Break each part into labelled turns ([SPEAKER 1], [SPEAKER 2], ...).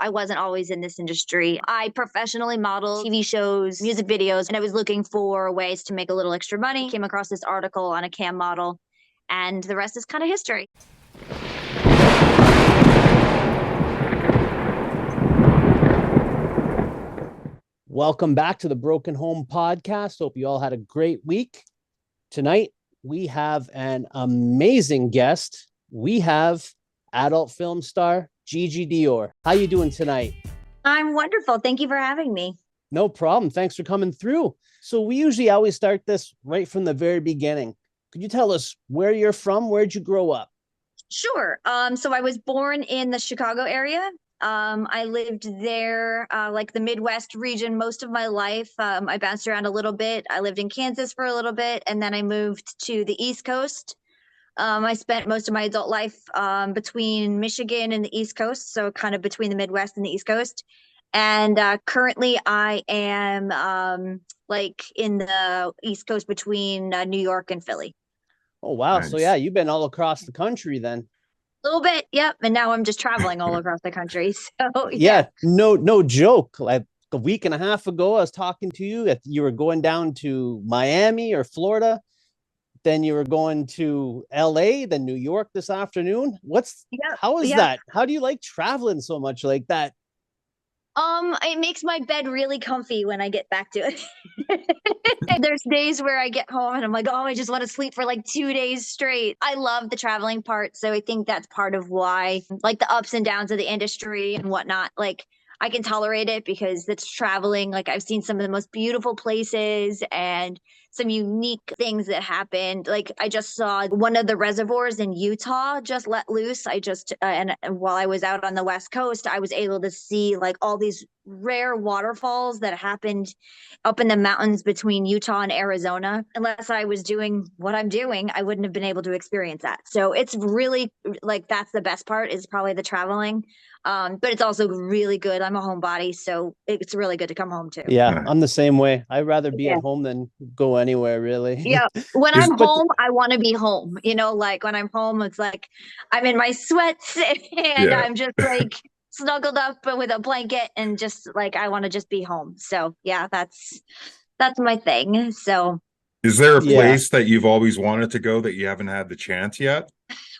[SPEAKER 1] I wasn't always in this industry. I professionally modeled TV shows, music videos, and I was looking for ways to make a little extra money. Came across this article on a cam model, and the rest is kind of history.
[SPEAKER 2] Welcome back to the Broken Home Podcast. Hope you all had a great week. Tonight, we have an amazing guest. We have adult film star Gigi Dior. How you doing tonight?
[SPEAKER 1] I'm wonderful. Thank you for having me.
[SPEAKER 2] No problem. Thanks for coming through. So we usually always start this right from the very beginning. Could you tell us where you're from? Where'd you grow up?
[SPEAKER 1] Sure. So I was born in the Chicago area. I lived there, like the Midwest region, most of my life. I bounced around a little bit. I lived in Kansas for a little bit, and then I moved to the East Coast. I spent most of my adult life between Michigan and the East Coast, so kind of between the Midwest and the East Coast. And currently, I am like in the East Coast between New York and Philly.
[SPEAKER 2] Oh, wow.
[SPEAKER 3] Nice.
[SPEAKER 2] So yeah, you've been all across the country then.
[SPEAKER 1] A little bit, yep. And now I'm just traveling all across the country. So
[SPEAKER 2] Yeah, no joke. Like a week and a half ago, I was talking to you. You were going down to Miami or Florida. Then you were going to LA, then New York this afternoon. How is that? How do you like traveling so much like that?
[SPEAKER 1] It makes my bed really comfy when I get back to it. There's days where I get home and I'm like, oh, I just want to sleep for like 2 days straight. I love the traveling part. So I think that's part of why, like the ups and downs of the industry and whatnot, like I can tolerate it because it's traveling. Like I've seen some of the most beautiful places and some unique things that happened. Like I just saw one of the reservoirs in Utah just let loose. And while I was out on the West Coast, I was able to see like all these rare waterfalls that happened up in the mountains between Utah and Arizona. Unless I was doing what I'm doing, I wouldn't have been able to experience that. So it's really like that's the best part is probably the traveling. But it's also really good. I'm a homebody, so it's really good to come home too.
[SPEAKER 2] Yeah, I'm the same way. I'd rather be at home than go anywhere, really.
[SPEAKER 1] Yeah. When I'm home, I want to be home. You know, like when I'm home, it's like I'm in my sweats and I'm just like snuggled up with a blanket and just like I want to just be home. So yeah, that's my thing. So
[SPEAKER 3] is there a place that you've always wanted to go that you haven't had the chance yet?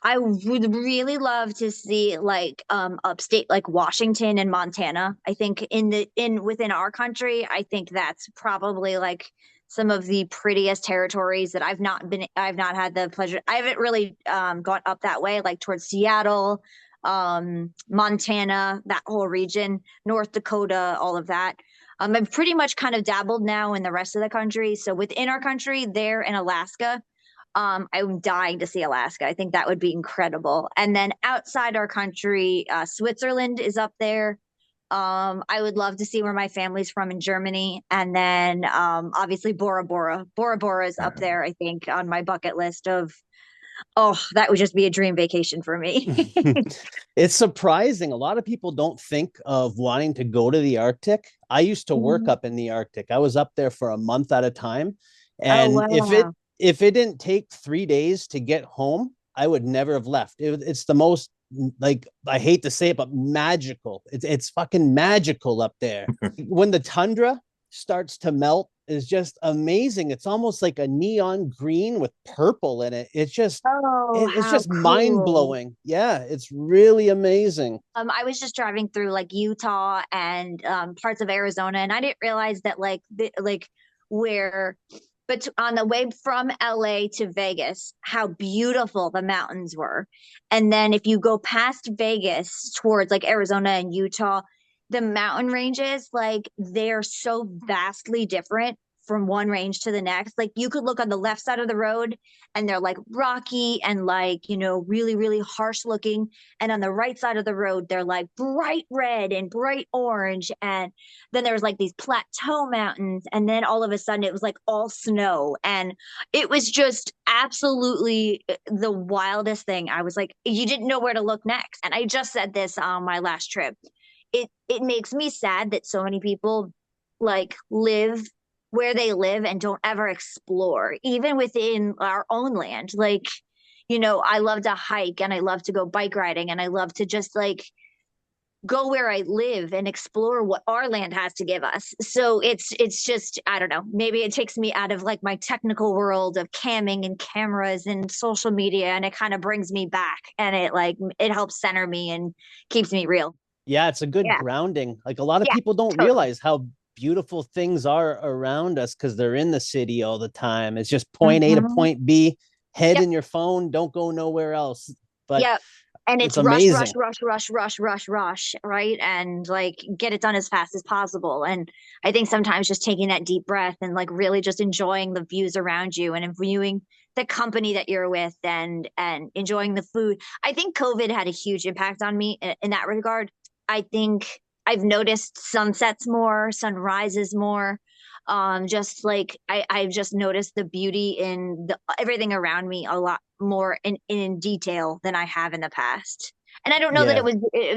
[SPEAKER 1] I would really love to see like upstate like Washington and Montana. I think within our country, I think that's probably like some of the prettiest territories that I've not had the pleasure. I haven't really gone up that way, like towards Seattle, Montana, that whole region, North Dakota, all of that. I've pretty much kind of dabbled now in the rest of the country. So within our country, there in Alaska, I'm dying to see Alaska. I think that would be incredible. And then outside our country, Switzerland is up there. I would love to see where my family's from in Germany. And then obviously Bora Bora. Bora Bora is up there, I think, on my bucket list of, oh, that would just be a dream vacation for me.
[SPEAKER 2] It's surprising. A lot of people don't think of wanting to go to the Arctic. I used to work up in the Arctic. I was up there for a month at a time. And if it didn't take 3 days to get home, I would never have left. It's the most, like, I hate to say it, but magical. It's fucking magical up there. When the tundra starts to melt is just amazing. It's almost like a neon green with purple in it. It's just, it's just cool. Mind blowing. Yeah, it's really amazing.
[SPEAKER 1] I was just driving through like Utah and parts of Arizona, and I didn't realize that but on the way from LA to Vegas, how beautiful the mountains were. And then if you go past Vegas towards like Arizona and Utah, the mountain ranges, like they're so vastly different from one range to the next. Like you could look on the left side of the road and they're like rocky and like, you know, really, really harsh looking. And on the right side of the road, they're like bright red and bright orange. And then there was like these plateau mountains. And then all of a sudden it was like all snow. And it was just absolutely the wildest thing. I was like, you didn't know where to look next. And I just said this on my last trip. It makes me sad that so many people like live where they live and don't ever explore, even within our own land. Like, you know, I love to hike and I love to go bike riding and I love to just like go where I live and explore what our land has to give us. So it's just, I don't know, maybe it takes me out of like my technical world of camming and cameras and social media, and it kind of brings me back, and it helps center me and keeps me real.
[SPEAKER 2] Yeah, it's a good
[SPEAKER 1] Yeah.
[SPEAKER 2] grounding. Like a lot of
[SPEAKER 1] Yeah,
[SPEAKER 2] people don't
[SPEAKER 1] totally.
[SPEAKER 2] realize how beautiful things are around us because they're in the city all the time. It's just point A to point B, head
[SPEAKER 1] Yep.
[SPEAKER 2] in your phone, don't go nowhere else. But
[SPEAKER 1] Yep. And
[SPEAKER 2] it's
[SPEAKER 1] it's rush, rush,
[SPEAKER 2] amazing.
[SPEAKER 1] rush, rush, rush, rush, rush, right? And like get it done as fast as possible. And I think sometimes just taking that deep breath and like really just enjoying the views around you and viewing the company that you're with and enjoying the food. I think COVID had a huge impact on me in that regard. I think I've noticed sunsets more, sunrises more. Just like I've just noticed the beauty in everything around me a lot more in detail than I have in the past. And I don't know
[SPEAKER 2] Yeah.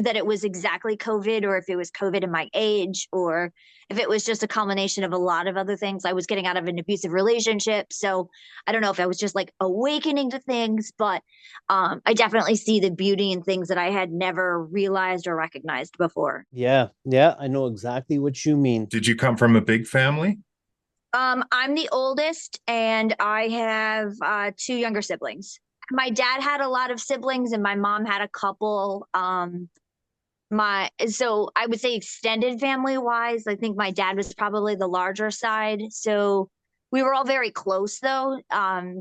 [SPEAKER 1] that it was exactly COVID, or if it was COVID in my age, or if it was just a combination of a lot of other things. I was getting out of an abusive relationship, so I don't know if I was just like awakening to things, but I definitely see the beauty in things that I had never realized or recognized before.
[SPEAKER 2] Yeah. Yeah. I know exactly what you mean.
[SPEAKER 3] Did you come from a big family?
[SPEAKER 1] I'm the oldest, and I have two younger siblings. My dad had a lot of siblings, and my mom had a couple. So I would say extended family wise, I think my dad was probably the larger side. So we were all very close though.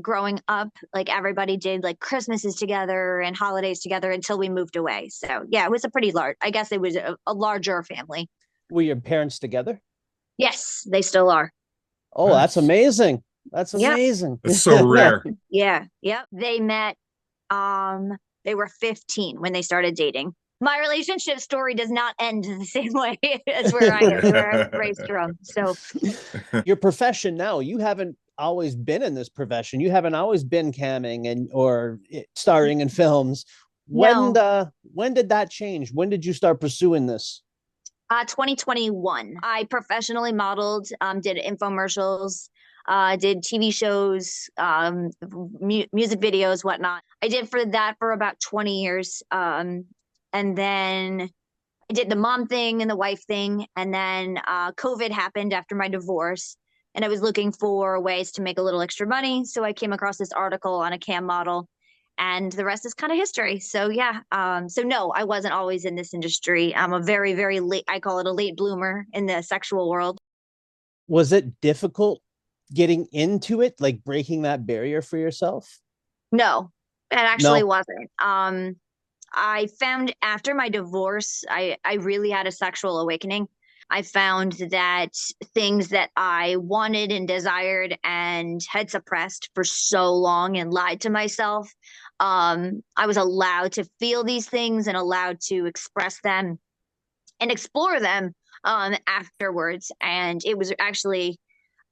[SPEAKER 1] Growing up, like everybody did like Christmases together and holidays together until we moved away. So yeah, it was a pretty large. I guess it was a larger family.
[SPEAKER 2] Were your parents together?
[SPEAKER 1] Yes, they still are.
[SPEAKER 2] Oh, that's
[SPEAKER 3] Nice.
[SPEAKER 2] amazing. That's
[SPEAKER 1] Yeah.
[SPEAKER 2] amazing.
[SPEAKER 3] It's so rare.
[SPEAKER 1] Yeah. Yep. They met, um, they were 15 when they started dating. My relationship story does not end the same way as where I was raised from. So
[SPEAKER 2] Your profession now, you haven't always been in this profession. You haven't always been camming and or starring in films.
[SPEAKER 1] no,
[SPEAKER 2] When did that change? When did you start pursuing this?
[SPEAKER 1] 2021. I professionally modeled, did infomercials, did TV shows, music videos, whatnot. I did for that for about 20 years. And then I did the mom thing and the wife thing. And then COVID happened after my divorce. And I was looking for ways to make a little extra money. So I came across this article on a cam model, and the rest is kind of history. So yeah, so no, I wasn't always in this industry. I'm a very, very late, I call it a late bloomer in the sexual world.
[SPEAKER 2] Was it difficult getting into it, like breaking that barrier for yourself?
[SPEAKER 1] No, it actually
[SPEAKER 2] No.
[SPEAKER 1] wasn't. I found after my divorce, I really had a sexual awakening. I found that things that I wanted and desired and had suppressed for so long and lied to myself, I was allowed to feel these things and allowed to express them and explore them afterwards. And it was actually,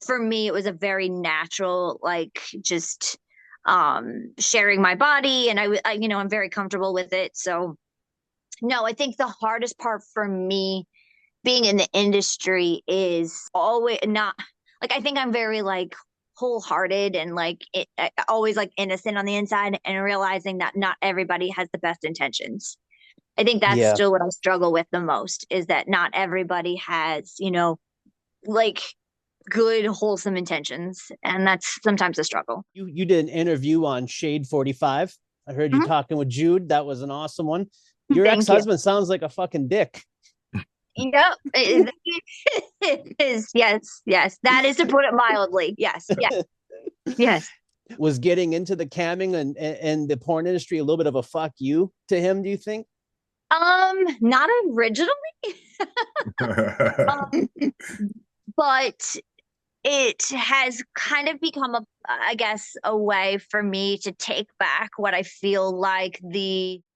[SPEAKER 1] for me, it was a very natural, like just sharing my body, and I'm very comfortable with it. So no, I think the hardest part for me being in the industry is always not like, I think I'm very like wholehearted and like always like innocent on the inside, and realizing that not everybody has the best intentions. I think that's
[SPEAKER 2] Yeah.
[SPEAKER 1] still what I struggle with the most, is that not everybody has, like good, wholesome intentions. And that's sometimes a struggle.
[SPEAKER 2] You did an interview on Shade 45. I heard you
[SPEAKER 1] Mhm.
[SPEAKER 2] talking with Jude. That was an awesome one. Your
[SPEAKER 1] Thank you.
[SPEAKER 2] ex-husband sounds like a fucking dick.
[SPEAKER 1] Yep. It is. Yes. Yes. That is to put it mildly. Yes. Yes. Yes.
[SPEAKER 2] Was getting into the camming and the porn industry a little bit of a fuck you to him, do you think?
[SPEAKER 1] Not originally. Um, but it has kind of become I guess, a way for me to take back what I feel like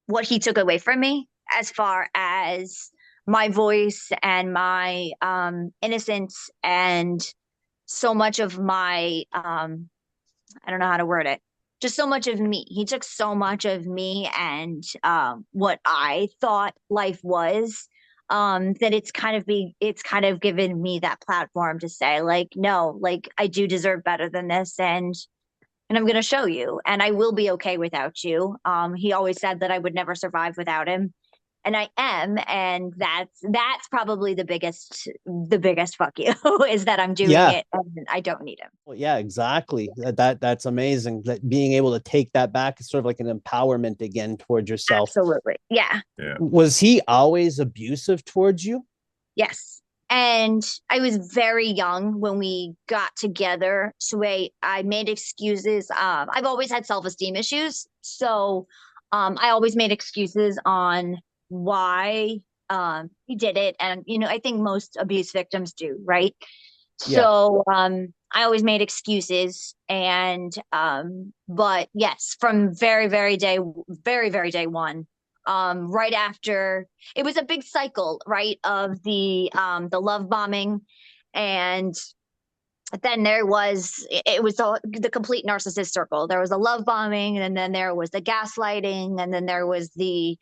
[SPEAKER 1] what he took away from me, as far as my voice and my innocence, and so much of my I don't know how to word it. Just so much of me. He took so much of me and what I thought life was, that it's kind of given me that platform to say like, no, like I do deserve better than this, and I'm going to show you, and I will be okay without you. He always said that I would never survive without him. and I am, and that's probably the biggest fuck you is that I'm doing it and I don't need him.
[SPEAKER 2] Well, yeah, exactly. That's amazing. That being able to take that back is sort of like an empowerment again towards yourself.
[SPEAKER 1] Absolutely. Yeah.
[SPEAKER 2] Was he always abusive towards you?
[SPEAKER 1] Yes. And I was very young when we got together. So I made excuses. I've always had self-esteem issues. So I always made excuses on why he did it. And, I think most abuse victims do, right? So I always made excuses. And but yes, from very, very day one, right after, it was a big cycle, right, of the love bombing, and then it was the complete narcissist circle. There was a love bombing, and then there was the gaslighting, and then there was the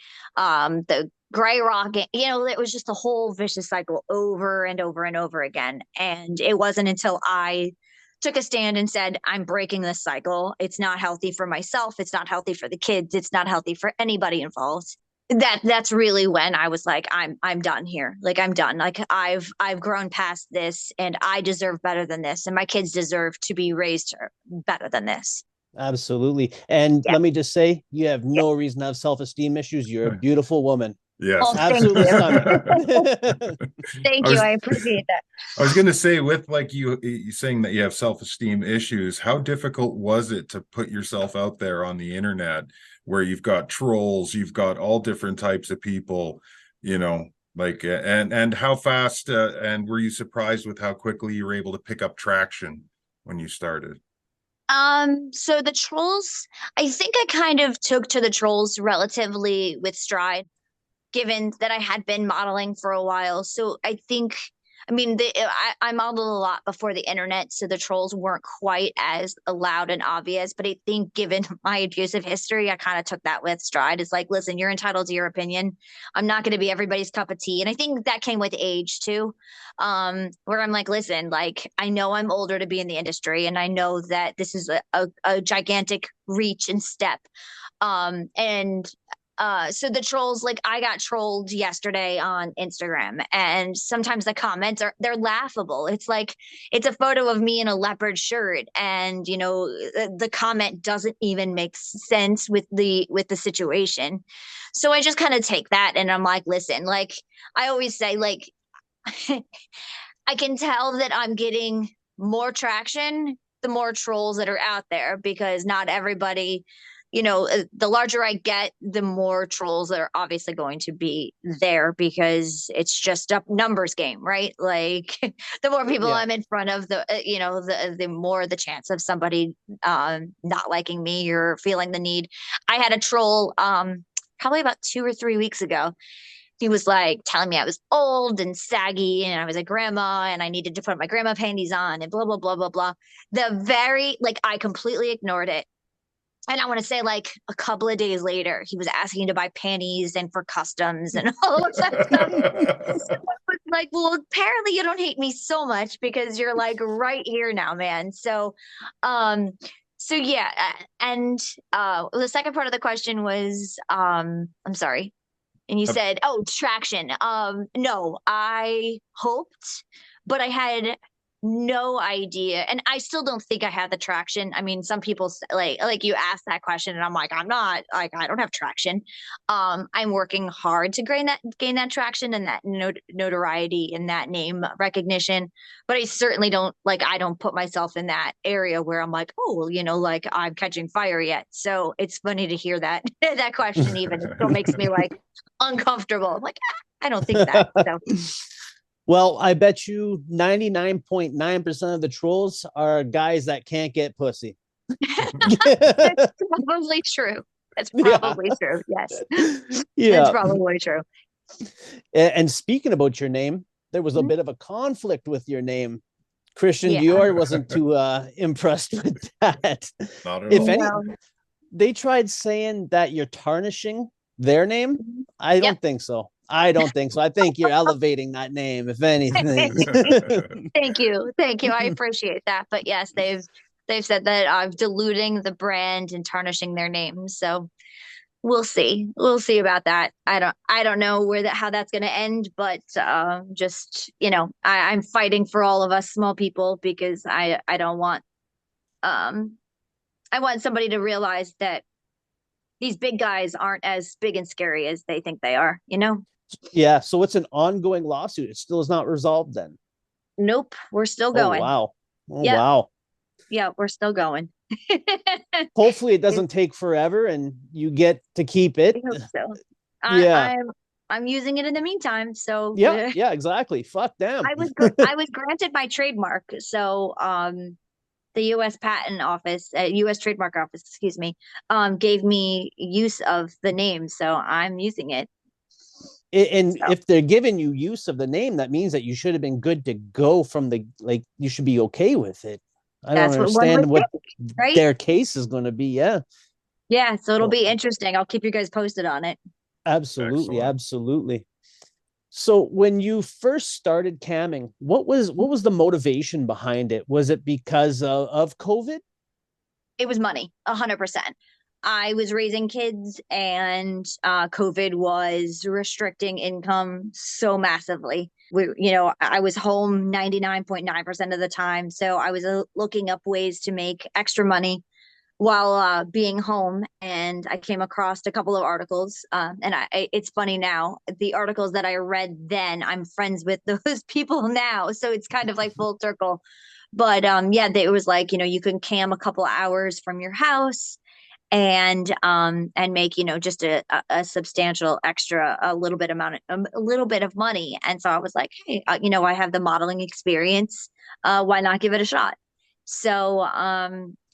[SPEAKER 1] gray rocking. It was just a whole vicious cycle over and over and over again. And it wasn't until I took a stand and said, I'm breaking this cycle. It's not healthy for myself. It's not healthy for the kids. It's not healthy for anybody involved. That's really when I was like, I'm done here. Like, I'm done. Like, I've grown past this, and I deserve better than this. And my kids deserve to be raised better than this.
[SPEAKER 2] Absolutely. And let me just say, you have no reason to have self-esteem issues. You're a beautiful woman.
[SPEAKER 3] Yes.
[SPEAKER 1] Oh,
[SPEAKER 2] absolutely stunning.
[SPEAKER 1] Thank you. I appreciate that.
[SPEAKER 3] I was going to say, with like you saying that you have self-esteem issues, how difficult was it to put yourself out there on the internet where you've got trolls, you've got all different types of people, like, and how fast, and were you surprised with how quickly you were able to pick up traction when you started?
[SPEAKER 1] So the trolls, I think I kind of took to the trolls relatively with stride, given that I had been modeling for a while. So I think, I modeled a lot before the internet, so the trolls weren't quite as loud and obvious. But I think given my abusive history, I kind of took that with stride. It's like, listen, you're entitled to your opinion. I'm not going to be everybody's cup of tea. And I think that came with age too, where I'm like, listen, like, I know I'm older to be in the industry, and I know that this is a gigantic reach and step. So the trolls, like, I got trolled yesterday on Instagram, and sometimes the comments they're laughable. It's like, it's a photo of me in a leopard shirt, and the comment doesn't even make sense with the situation. So I just kind of take that, and I'm like, listen, like, I always say, like, I can tell that I'm getting more traction the more trolls that are out there, because not everybody, the larger I get, the more trolls that are obviously going to be there, because it's just a numbers game, right? Like, the more people I'm in front of, the more the chance of somebody not liking me or feeling the need. I had a troll probably about 2 or 3 weeks ago. He was like telling me I was old and saggy, and I was a grandma, and I needed to put my grandma panties on, and blah, blah, blah, blah, blah. I completely ignored it. And I want to say, like, a couple of days later, he was asking to buy panties and for customs and all of that stuff. So I was like, well, apparently you don't hate me so much, because you're like right here now, man. So, yeah. And the second part of the question was, I'm sorry. And you said, oh, traction. No, I hoped, but I had no idea. And I still don't think I had the traction. I mean, some people like you asked that question, and I'm like, I'm not, like, I don't have traction. I'm working hard to gain that traction and that notoriety and that name recognition. But I certainly don't, like, I don't put myself in that area where I'm like, oh, well, like, I'm catching fire yet. So it's funny to hear that that question, even. It still makes me like uncomfortable. I'm like, I don't think that. So.
[SPEAKER 2] Well, I bet you 99.9% of the trolls are guys that can't get pussy.
[SPEAKER 1] That's probably true. That's probably true. Yes. Yeah. That's probably true.
[SPEAKER 2] And speaking about your name, there was a bit of a conflict with your name. Christian Dior wasn't too impressed with that.
[SPEAKER 3] Not at all.
[SPEAKER 2] They tried saying that you're tarnishing their name. I don't think so. I don't think so. I think you're elevating that name, if anything.
[SPEAKER 1] Thank you. I appreciate that. But yes, they've said that I'm diluting the brand and tarnishing their name. So we'll see. We'll see about that. I don't know how that's going to end, but just, I'm fighting for all of us small people because I don't want um I want somebody to realize that these big guys aren't as big and scary as they think they are, you know?
[SPEAKER 2] Yeah. So it's an ongoing lawsuit. It still is not resolved then.
[SPEAKER 1] Nope, we're still
[SPEAKER 2] Oh,
[SPEAKER 1] going.
[SPEAKER 2] wow. Oh,
[SPEAKER 1] Yep,
[SPEAKER 2] wow.
[SPEAKER 1] yeah, we're still going.
[SPEAKER 2] Hopefully it
[SPEAKER 1] I
[SPEAKER 2] doesn't take forever and you get to keep it.
[SPEAKER 1] hope so. I,
[SPEAKER 2] Yeah.
[SPEAKER 1] I'm I'm using it in the meantime, so
[SPEAKER 2] Yeah. Yeah, exactly. Fuck them.
[SPEAKER 1] I was granted my trademark. So the U.S. Patent Office, U.S. Trademark Office, excuse me, gave me use of the name, so I'm using it.
[SPEAKER 2] And
[SPEAKER 1] So
[SPEAKER 2] if they're giving you use of the name, that means that you should have been good to go from the, like, you should be okay with it. I don't
[SPEAKER 1] that's what one would
[SPEAKER 2] understand what
[SPEAKER 1] think, right?
[SPEAKER 2] their case is going to be. Yeah.
[SPEAKER 1] Yeah, so it'll
[SPEAKER 2] Well,
[SPEAKER 1] be interesting. I'll keep you guys posted on it.
[SPEAKER 2] absolutely.
[SPEAKER 3] Excellent.
[SPEAKER 2] Absolutely. So when you first started camming, what was the motivation behind it? Was it because of COVID?
[SPEAKER 1] It was money, 100%. I was raising kids, and COVID was restricting income so massively. I was home 99.9% of the time, so I was looking up ways to make extra money while being home, and I came across a couple of articles. And it's funny now, the articles that I read then, I'm friends with those people now, so it's kind of like full circle. But yeah, it was like, you can cam a couple hours from your house and make, just a substantial extra, a little bit of money. And so I was like, hey, I have the modeling experience, why not give it a shot? So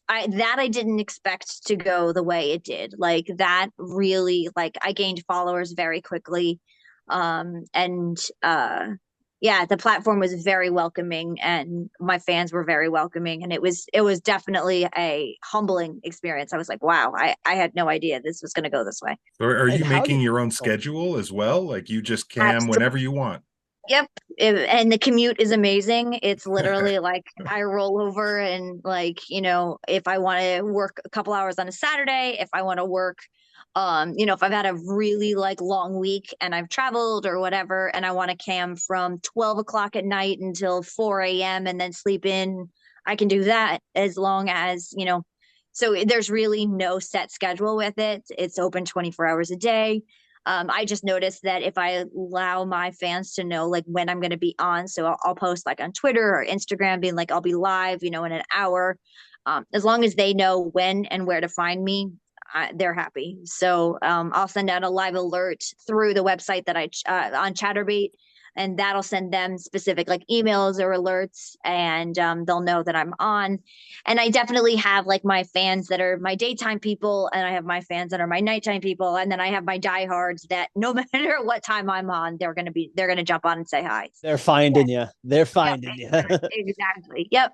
[SPEAKER 1] I didn't expect to go the way it did. Like that really, like, I gained followers very quickly. And yeah, the platform was very welcoming, and my fans were very welcoming, and it was definitely a humbling experience. I was like, wow, I had no idea this was going to go this way.
[SPEAKER 3] So are
[SPEAKER 2] And
[SPEAKER 3] you
[SPEAKER 2] how
[SPEAKER 3] making
[SPEAKER 2] did
[SPEAKER 3] your own
[SPEAKER 2] oh,
[SPEAKER 3] schedule as well? Like you just cam
[SPEAKER 1] Absolutely.
[SPEAKER 3] whenever you want?
[SPEAKER 1] Yep. And the commute is amazing. It's literally like I roll over, and, like, if I want to work a couple hours on a Saturday, if I want to work, if I've had a really like long week and I've traveled or whatever, and I want to cam from 12 o'clock at night until 4 a.m. and then sleep in, I can do that as long as, so there's really no set schedule with it. It's open 24 hours a day. I just noticed that if I allow my fans to know like when I'm going to be on, so I'll post like on Twitter or Instagram, being like, I'll be live, in an hour. As long as they know when and where to find me, they're happy. So I'll send out a live alert through the website that on Chatterbait, and that'll send them specific like emails or alerts, and they'll know that I'm on. And I definitely have like my fans that are my daytime people, and I have my fans that are my nighttime people, and then I have my diehards that no matter what time I'm on, they're gonna jump on and say hi.
[SPEAKER 2] they're
[SPEAKER 1] Yeah,
[SPEAKER 2] finding you? They're
[SPEAKER 1] yep,
[SPEAKER 2] finding you.
[SPEAKER 1] exactly. Yep.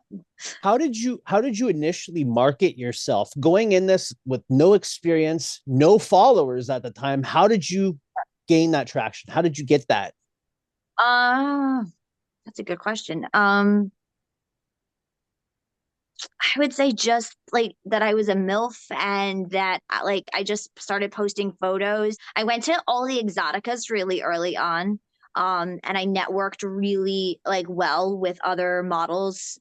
[SPEAKER 2] How did you initially market yourself going in this with no experience, no followers at the time? How did you gain that traction? How did you get that?
[SPEAKER 1] Uh, that's a good question. I would say just like that I was a MILF, and that like I just started posting photos. I went to all the exoticas really early on. And I networked really like well with other models.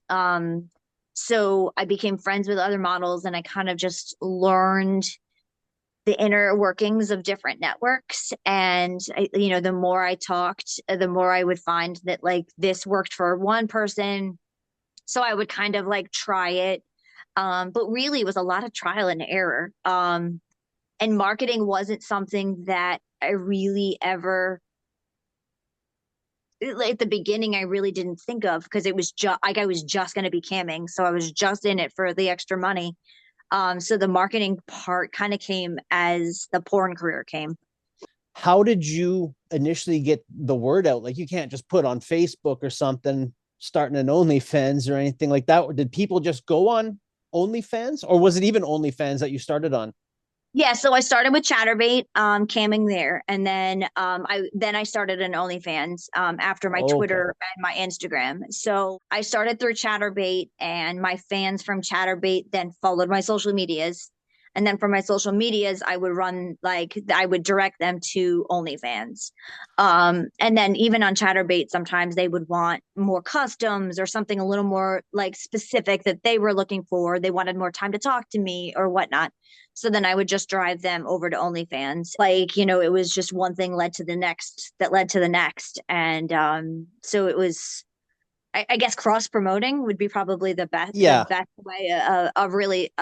[SPEAKER 1] So I became friends with other models, and I kind of just learned the inner workings of different networks. And the more I talked, the more I would find that like this worked for one person, so I would kind of like try it. But really it was a lot of trial and error. And marketing wasn't something that I really ever, at the beginning, I really didn't think of, because it was just like I was just going to be camming, so I was just in it for the extra money. So the marketing part kind of came as the porn career came.
[SPEAKER 2] How did you initially get the word out? Like, you can't just put on Facebook or something, starting an OnlyFans or anything like that. Or did people just go on OnlyFans, or was it even OnlyFans that you started on?
[SPEAKER 1] Yeah, so I started with Chatterbait, camming there, and then I started an OnlyFans after my
[SPEAKER 2] Okay.
[SPEAKER 1] Twitter and my Instagram. So I started through Chatterbait, and my fans from Chatterbait then followed my social medias. And then for my social medias, I would run like I would direct them to OnlyFans. And then even on Chatterbait, sometimes they would want more customs or something a little more like specific that they were looking for. They wanted more time to talk to me or whatnot. So then I would just drive them over to OnlyFans. Like, you know, it was just one thing led to the next that led to the next. And so it was, I guess cross promoting would be probably
[SPEAKER 2] Yeah.
[SPEAKER 1] the best way of really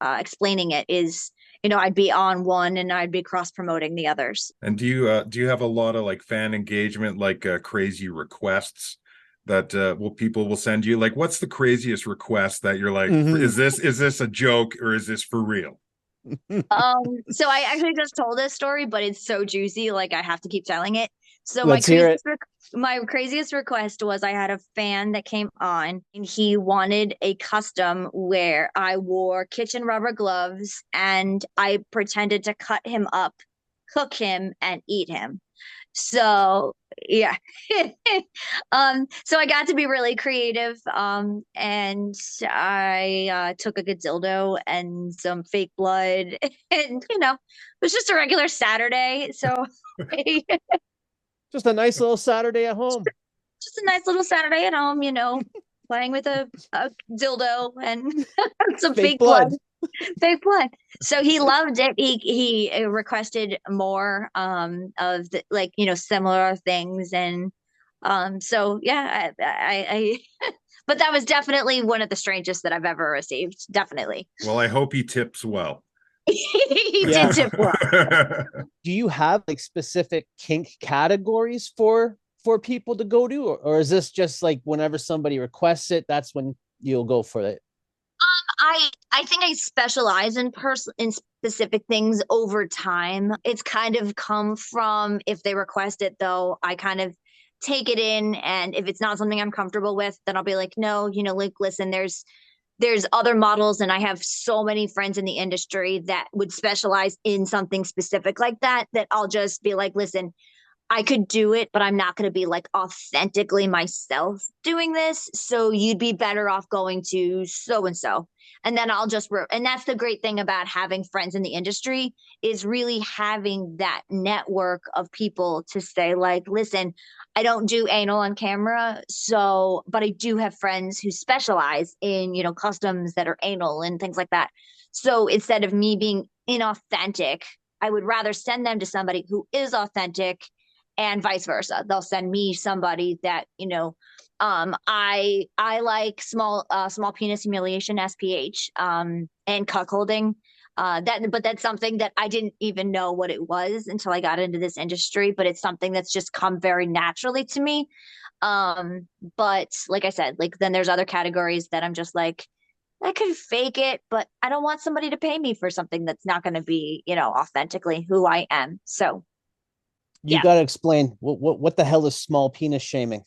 [SPEAKER 1] explaining it is, you know, I'd be on one and I'd be cross promoting the others.
[SPEAKER 3] And do you have a lot of like fan engagement, like crazy requests that people will send you? Like, what's the craziest request that you're like, is this a joke or is this for real?
[SPEAKER 1] So I actually just told this story, but it's so juicy, like I have to keep telling it. So
[SPEAKER 2] Let's hear it.
[SPEAKER 1] My craziest request was I had a fan that came on and he wanted a custom where I wore kitchen rubber gloves and I pretended to cut him up, cook him, and eat him. So yeah. So I got to be really creative. And I took a good dildo and some fake blood and you know, it was just a regular Saturday. So
[SPEAKER 2] just a nice little Saturday at home.
[SPEAKER 1] Just a nice little Saturday at home, you know, playing with a dildo and some fake blood. Fake blood. So he loved it. He requested more of the, like, you know, similar things. And so yeah, I but that was definitely one of the strangest that I've ever received. Definitely.
[SPEAKER 3] Well, I hope he tips well.
[SPEAKER 1] He did tip well.
[SPEAKER 2] Do you have like specific kink categories for people to go to, or is this just like whenever somebody requests it, that's when you'll go for it?
[SPEAKER 1] I think I specialize in specific things over time. It's kind of come from if they request it though, I kind of take it in, and if it's not something I'm comfortable with, then I'll be like, no, you know, like listen, there's other models, and I have so many friends in the industry that would specialize in something specific like that I'll just be like, listen, I could do it, but I'm not going to be like authentically myself doing this. So you'd be better off going to so and so. And then I'll just, and that's the great thing about having friends in the industry is really having that network of people to say, like, listen, I don't do anal on camera. So, but I do have friends who specialize in, you know, customs that are anal and things like that. So instead of me being inauthentic, I would rather send them to somebody who is authentic, and vice versa. They'll send me somebody that, you know, I like small penis humiliation, SPH, and cuckolding. But that's something that I didn't even know what it was until I got into this industry, but it's something that's just come very naturally to me. But like I said, like then there's other categories that I'm just like, I could fake it, but I don't want somebody to pay me for something that's not going to be, you know, authentically who I am. So
[SPEAKER 2] you got to explain what the hell is small penis shaming?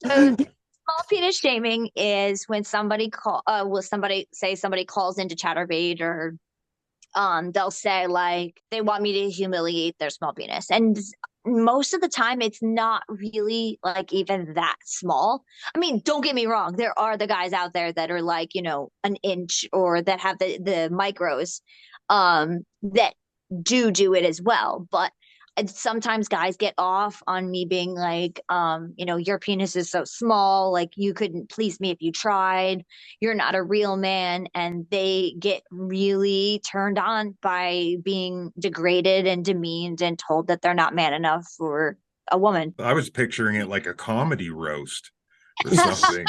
[SPEAKER 1] So small penis shaming is when somebody somebody calls into Chatterbait, or they'll say like they want me to humiliate their small penis, and most of the time it's not really like even that small. I mean, don't get me wrong, there are the guys out there that are like, you know, an inch or that have the micros that do it as well. But sometimes guys get off on me being like, you know, your penis is so small, like you couldn't please me if you tried, you're not a real man. And they get really turned on by being degraded and demeaned and told that they're not man enough for a woman.
[SPEAKER 3] I was picturing it like a comedy roast or something.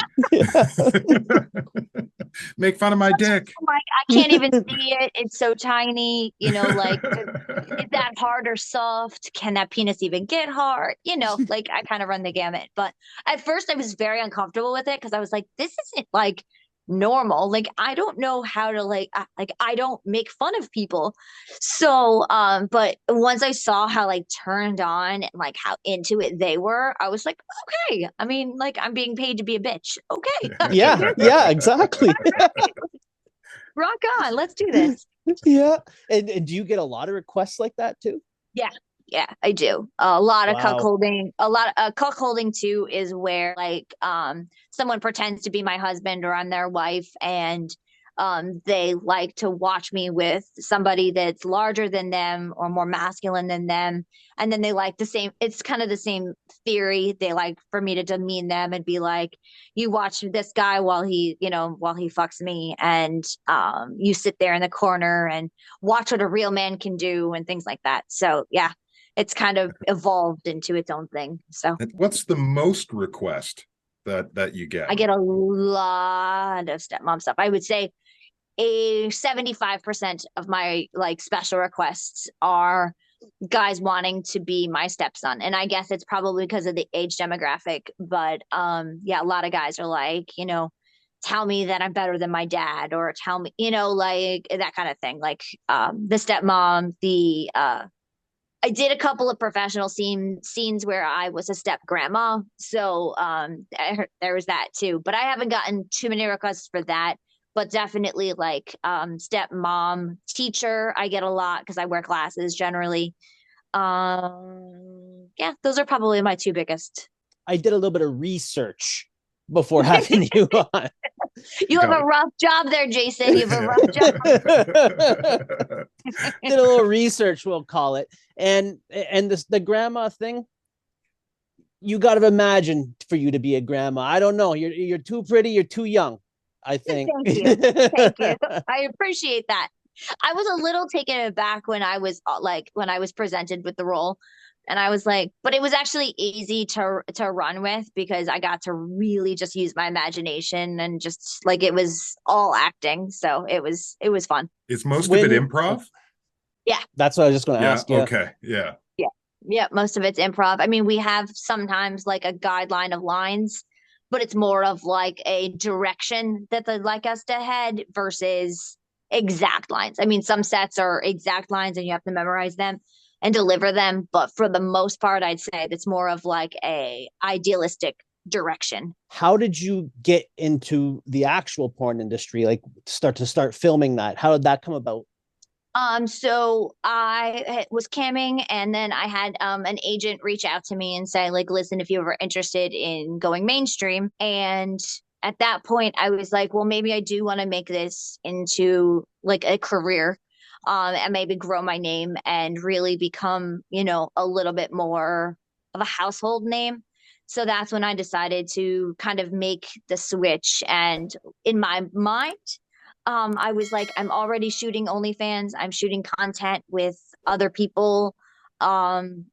[SPEAKER 3] Make fun of my dick.
[SPEAKER 1] Like, I can't even see it. It's so tiny, you know, like, is that hard or soft? Can that penis even get hard? You know, like I kind of run the gamut. But at first I was very uncomfortable with it because I was like, this isn't like normal. Like, I don't know how to like I don't make fun of people. So but once I saw how like turned on and like how into it they were, I was like, okay, I mean, like I'm being paid to be a bitch. Okay.
[SPEAKER 2] Yeah, exactly.
[SPEAKER 1] Rock on, let's do this.
[SPEAKER 2] Yeah. And do you get a lot of requests like that too?
[SPEAKER 1] Yeah. Yeah, I do. A lot of
[SPEAKER 2] Wow.
[SPEAKER 1] cuckolding. A lot of cuckolding too is where like someone pretends to be my husband or I'm their wife, and they like to watch me with somebody that's larger than them or more masculine than them, and then they like the same. It's kind of the same theory. They like for me to demean them and be like, "You watch this guy while he, while he fucks me, and you sit there in the corner and watch what a real man can do," and things like that. So yeah, it's kind of evolved into its own thing. So
[SPEAKER 3] And what's the most request that you get?
[SPEAKER 1] I get a lot of stepmom stuff. I would say a 75% of my like special requests are guys wanting to be my stepson. And I guess it's probably because of the age demographic, but yeah, a lot of guys are like, tell me that I'm better than my dad, or tell me, like that kind of thing. Like the stepmom, the I did a couple of professional scenes where I was a step grandma. So there was that too. But I haven't gotten too many requests for that. But definitely like step mom, teacher, I get a lot because I wear glasses generally. Yeah, those are probably my two biggest.
[SPEAKER 2] I did a little bit of research before having you on.
[SPEAKER 1] You have a rough job there, Jason. You have a rough job.
[SPEAKER 2] Did a little research, we'll call it. And the grandma thing, you got to imagine for you to be a grandma. I don't know. You're too pretty. You're too young, I think.
[SPEAKER 1] Thank you. Thank you. I appreciate that. I was a little taken aback when I was when I was presented with the role. And I was like, but it was actually easy to run with because I got to really just use my imagination and just like it was all acting. So it was fun.
[SPEAKER 3] Is most of it improv?
[SPEAKER 1] Yeah.
[SPEAKER 2] That's what I was just going to ask you.
[SPEAKER 3] Okay. Yeah.
[SPEAKER 1] Yeah. Yeah. Most of it's improv. I mean, we have sometimes like a guideline of lines, but it's more of like a direction that they'd like us to head versus exact lines. I mean, some sets are exact lines and you have to memorize them and deliver them, but for the most part, I'd say it's more of like a idealistic direction.
[SPEAKER 2] How did you get into the actual porn industry? Like start filming that? How did that come about?
[SPEAKER 1] So I was camming and then I had an agent reach out to me and say, like, listen, if you're ever interested in going mainstream. And at that point I was like, well, maybe I do want to make this into like a career, and maybe grow my name and really become, a little bit more of a household name. So that's when I decided to kind of make the switch. And in my mind, I was like, I'm already shooting OnlyFans. I'm shooting content with other people. Um,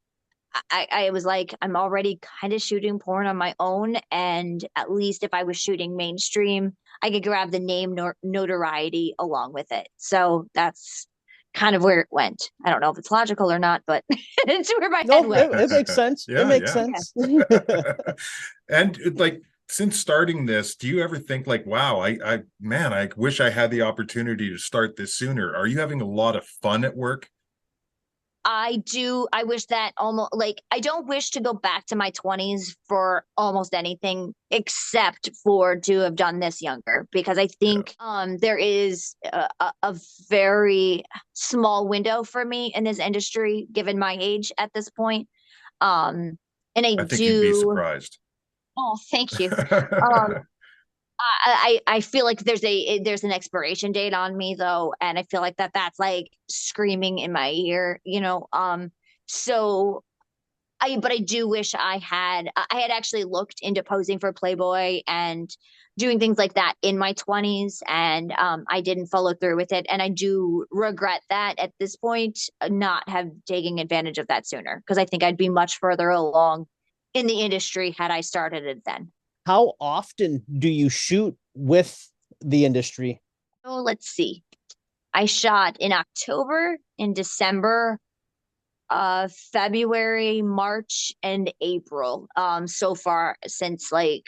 [SPEAKER 1] I was like, I'm already kind of shooting porn on my own. And at least if I was shooting mainstream, I could grab the name notoriety along with it. So that's kind of where it went. I don't know if it's logical or not, but it's where my head went.
[SPEAKER 2] It makes sense.
[SPEAKER 3] Yeah,
[SPEAKER 2] it makes sense.
[SPEAKER 3] And like, since starting this, do you ever think like, wow, man, I wish I had the opportunity to start this sooner? Are you having a lot of fun at work?
[SPEAKER 1] I do. I wish that almost like I don't wish to go back to my 20s for almost anything except for to have done this younger, because I think there is a very small window for me in this industry given my age at this point. And I
[SPEAKER 3] think
[SPEAKER 1] do.
[SPEAKER 3] You'd be surprised.
[SPEAKER 1] Oh, thank you. I feel like there's an expiration date on me though, and I feel like that's like screaming in my ear, so but I do wish I had actually looked into posing for Playboy and doing things like that in my 20s, and I didn't follow through with it, and I do regret that at this point, not have taken advantage of that sooner, because I think I'd be much further along in the industry had I started it then.
[SPEAKER 2] How often do you shoot with the industry?
[SPEAKER 1] Oh, let's see. I shot in October, in December, February, March, and April. So far since I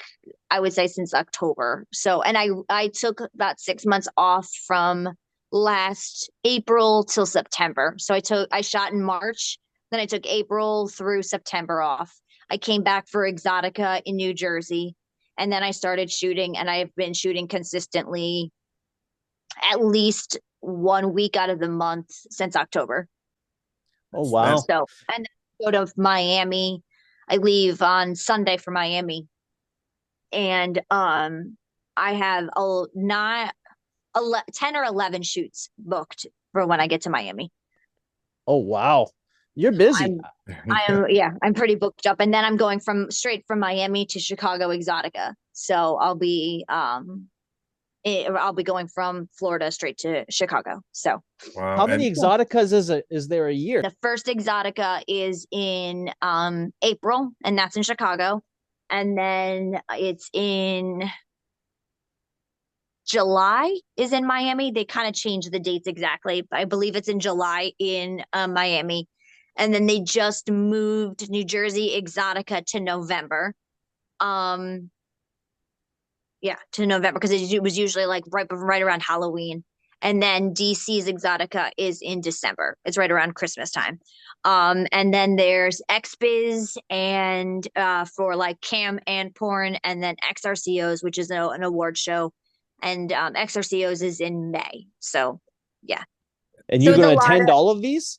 [SPEAKER 1] would say since October. So, and I took about 6 months off from last April till September. So I shot in March, then I took April through September off. I came back for Exotica in New Jersey. And then I started shooting, and I've been shooting consistently at least 1 week out of the month since October.
[SPEAKER 2] Oh, wow.
[SPEAKER 1] So, and go to Miami. I leave on Sunday for Miami, and I have not 10 or 11 shoots booked for when I get to Miami.
[SPEAKER 2] Oh, wow. You're busy.
[SPEAKER 1] I'm pretty booked up. And then I'm going straight from Miami to Chicago Exotica. So I'll be going from Florida straight to Chicago. So
[SPEAKER 3] Wow.
[SPEAKER 2] How many Exoticas is there a year?
[SPEAKER 1] the first Exotica is in April, and that's in Chicago. And then it's in July is in Miami. They kind of changed the dates exactly, but I believe it's in July in Miami. And then they just moved New Jersey Exotica to November. To November, because it was usually like right around Halloween. And then DC's Exotica is in December. It's right around Christmas time. And then there's XBiz and for like cam and porn, and then XRCOs, which is an award show. And XRCOs is in May. So yeah.
[SPEAKER 2] And you're going to attend all of these?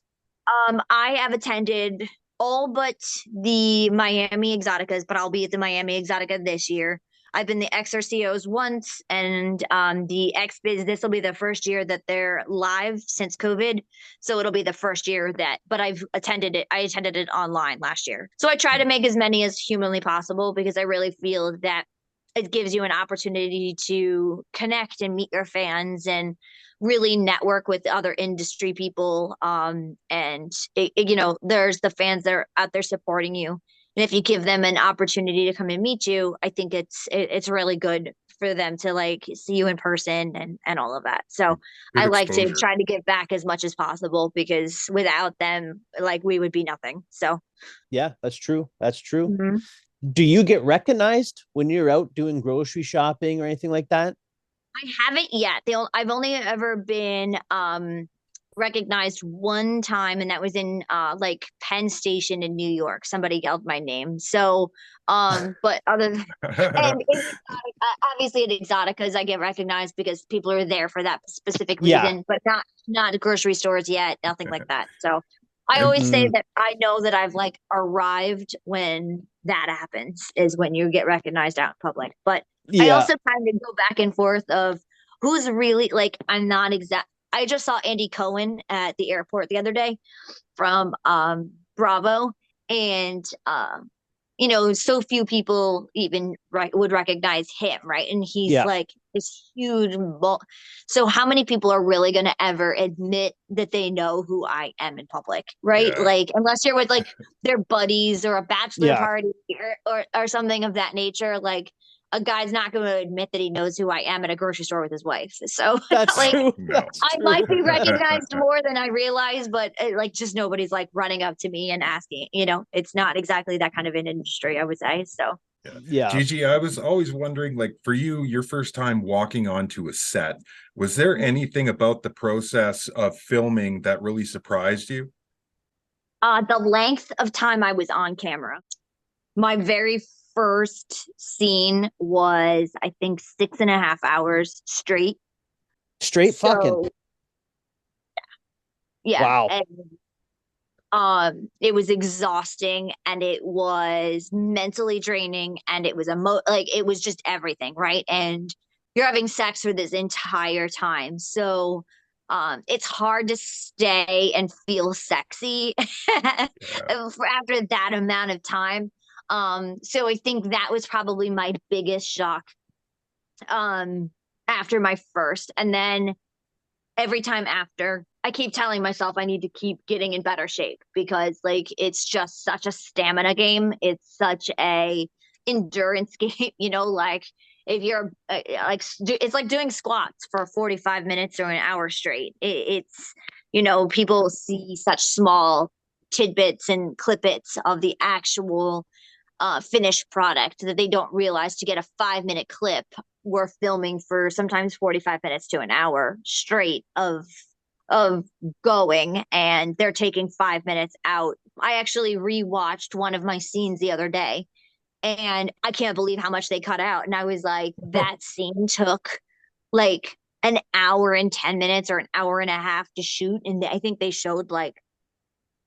[SPEAKER 1] I have attended all but the Miami Exoticas, but I'll be at the Miami Exotica this year. I've been the XRCOs once, and the XBiz, this will be the first year that they're live since COVID. So it'll be the first year but I've attended it. I attended it online last year. So I try to make as many as humanly possible, because I really feel that it gives you an opportunity to connect and meet your fans and really network with other industry people. And there's the fans that are out there supporting you. And if you give them an opportunity to come and meet you, I think it's really good for them to like see you in person and all of that. So
[SPEAKER 3] Good
[SPEAKER 1] I like
[SPEAKER 3] exposure.
[SPEAKER 1] to try to give back as much as possible, because without them, like, we would be nothing. So
[SPEAKER 2] yeah, that's true. That's true. Mm-hmm. Do you get recognized when you're out doing grocery shopping or anything like that?
[SPEAKER 1] I haven't yet. I've only ever been recognized one time, and that was in like Penn Station in New York. Somebody yelled my name. So but other than and obviously at Exoticas I get recognized because people are there for that specific reason, but not grocery stores yet, nothing like that. So I always say that I know that I've like arrived when that happens, is when you get recognized out in public. But I also kind of go back and forth of who's really like, I'm not exact. I just saw Andy Cohen at the airport the other day from Bravo, and so few people even would recognize him, right? And he's like this huge so how many people are really going to ever admit that they know who I am in public, right? Like, unless you're with like their buddies or a bachelor party or something of that nature, like a guy's not going to admit that he knows who I am at a grocery store with his wife. So
[SPEAKER 2] that's
[SPEAKER 1] like,
[SPEAKER 2] true.
[SPEAKER 1] I might be recognized more than I realize, but like just nobody's like running up to me and asking, it's not exactly that kind of an industry, I would say. So
[SPEAKER 3] yeah. Gigi, I was always wondering, like, for you, your first time walking onto a set, was there anything about the process of filming that really surprised you?
[SPEAKER 1] The length of time I was on camera. My very first scene was, I think, 6.5 hours straight.
[SPEAKER 2] Fucking.
[SPEAKER 1] Yeah.
[SPEAKER 2] Wow.
[SPEAKER 1] And, it was exhausting, and it was mentally draining, and it was it was just everything, right? And you're having sex for this entire time. So it's hard to stay and feel sexy after that amount of time. So I think that was probably my biggest shock after my first. And then every time after, I keep telling myself I need to keep getting in better shape, because like it's just such a stamina game. It's such a endurance game, like if you're it's like doing squats for 45 minutes or an hour straight. It's people see such small tidbits and clippets of the actual finished product that they don't realize to get a 5-minute clip, we're filming for sometimes 45 minutes to an hour straight of going, and they're taking 5 minutes out. I actually rewatched one of my scenes the other day, and I can't believe how much they cut out. And I was like, that scene took like an hour and 10 minutes or an hour and a half to shoot, and I think they showed like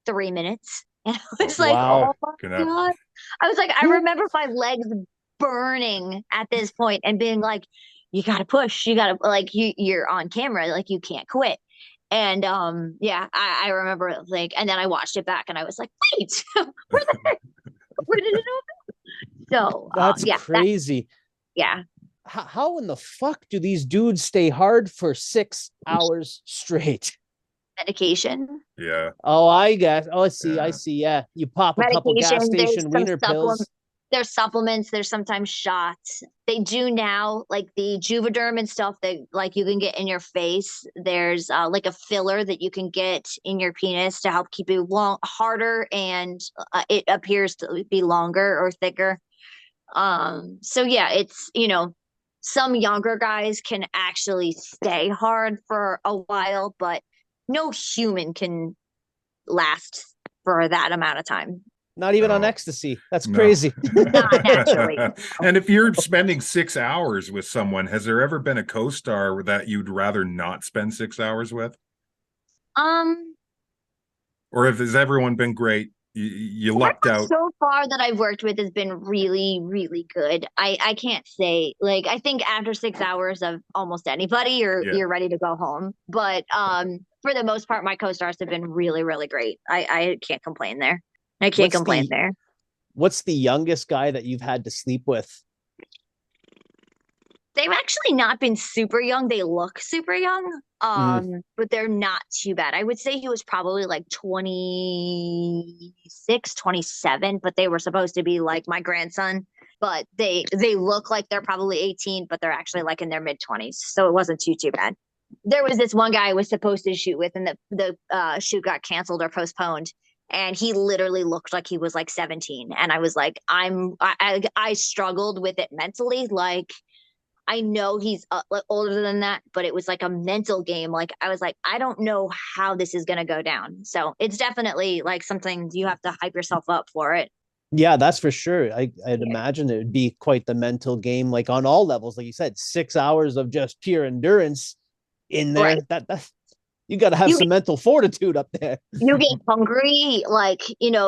[SPEAKER 1] 3 minutes. And I was like,
[SPEAKER 3] Yeah,
[SPEAKER 1] oh my
[SPEAKER 3] gonna
[SPEAKER 1] God. I was like, I remember my legs burning at this point and being like, you gotta push, you gotta like you're on camera, like you can't quit. And yeah, I remember like, and then I watched it back and I was like, wait, where did it go? So
[SPEAKER 2] That's
[SPEAKER 1] yeah, that
[SPEAKER 2] crazy.
[SPEAKER 1] yeah.
[SPEAKER 2] How in the fuck do these dudes stay hard for 6 hours straight?
[SPEAKER 1] Medication.
[SPEAKER 3] yeah.
[SPEAKER 2] Oh, I guess. Oh, I
[SPEAKER 3] Yeah.
[SPEAKER 2] see. Yeah, you pop a couple gas
[SPEAKER 1] Medication, there's
[SPEAKER 2] station
[SPEAKER 1] some
[SPEAKER 2] wiener
[SPEAKER 1] supplement,
[SPEAKER 2] pills.
[SPEAKER 1] there's supplements, there's sometimes shots. They do now, like the Juvederm and stuff that like you can get in your face. There's like a filler that you can get in your penis to help keep it long harder and it appears to be longer or thicker. So yeah, it's some younger guys can actually stay hard for a while, but no human can last for that amount of time.
[SPEAKER 2] Not even on
[SPEAKER 3] No.
[SPEAKER 2] ecstasy. That's
[SPEAKER 3] No.
[SPEAKER 2] crazy.
[SPEAKER 1] Not naturally.
[SPEAKER 3] And if you're spending 6 hours with someone, has there ever been a co-star that you'd rather not spend 6 hours with?
[SPEAKER 1] Um,
[SPEAKER 3] Or if has everyone been great? You lucked out.
[SPEAKER 1] so far that I've worked with has been really, really good. I can't say like I think after 6 hours of almost anybody,
[SPEAKER 3] Yeah.
[SPEAKER 1] you're ready to go home. But for the most part, my co-stars have been really, really great. I can't complain there. I can't
[SPEAKER 2] What's
[SPEAKER 1] complain
[SPEAKER 2] the
[SPEAKER 1] there.
[SPEAKER 2] what's the youngest guy that you've had to sleep with?
[SPEAKER 1] They've actually not been super young. They look super young, but they're not too bad. I would say he was probably like 26, 27, but they were supposed to be like my grandson. But they look like they're probably 18, but they're actually like in their mid 20s. So it wasn't too bad. There was this one guy I was supposed to shoot with, and the shoot got canceled or postponed. And he literally looked like he was like 17. And I was like, I struggled with it mentally. Like, I know he's older than that, but it was like a mental game. Like I was like, I don't know how this is going to go down. So it's definitely like something you have to hype yourself up for it.
[SPEAKER 2] Yeah, that's for sure. I'd
[SPEAKER 1] Yeah.
[SPEAKER 2] imagine it would be quite the mental game, like on all levels. Like you said, 6 hours of just pure endurance in there.
[SPEAKER 1] Right.
[SPEAKER 2] That you got to have
[SPEAKER 1] You
[SPEAKER 2] some mental fortitude up there.
[SPEAKER 1] you get hungry, like